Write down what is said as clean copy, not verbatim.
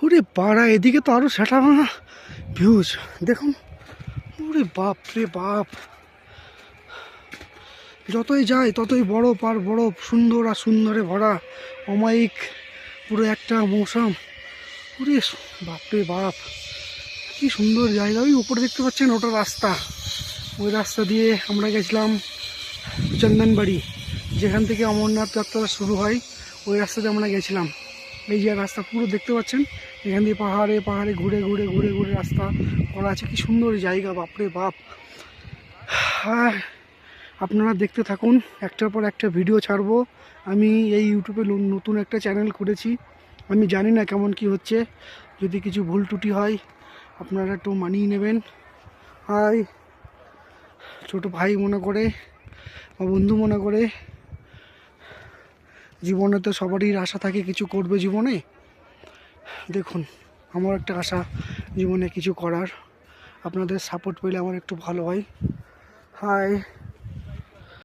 ওরে পাড়া, এদিকে তো আরো সেটা ভাঙা ভিউজ দেখুন। ওরে বাপ রে বাপ, যতই যায় ততই বড় পার বড়, সুন্দর আর সুন্দরে ভরা, অমায়িক পুরো একটা মৌসুম। ওরে বাপ রে বাপ, কি সুন্দর জায়গা। ওই উপরে দেখতে পাচ্ছেন, ওটা রাস্তা। ওই রাস্তা দিয়ে আমরা গেছিলাম চন্দনবাড়ি, যেখান থেকে অমরনাথ যাত্রা শুরু হয়। ওই রাস্তাতে আমরা গেছিলাম। এই যে রাস্তা পুরো দেখতে পাচ্ছেন, এখান দিয়ে পাহাড়ে পাহাড়ে ঘুরে ঘুরে ঘুরে ঘুরে রাস্তা করা আছে। কি সুন্দর জায়গা, বাপরে বাপ। হ্যাঁ, আপনারা দেখতে থাকুন, একটার পর একটা ভিডিও ছাড়বো। আমি এই ইউটিউবে নতুন একটা চ্যানেল করেছি। আমি জানি না কেমন কি হচ্ছে, যদি কিছু ভুল ত্রুটি হয় আপনারা একটু মানিয়ে নেবেন। আর ছোটো ভাই মনে করে বা বন্ধু মনে করে, জীবনে তো সবারই আশা থাকে কিছু করবে জীবনে। দেখুন, আমার একটা আশা জীবনে কিছু করার, আপনাদের সাপোর্ট পেলে আমার একটু ভালো হয়। হাই।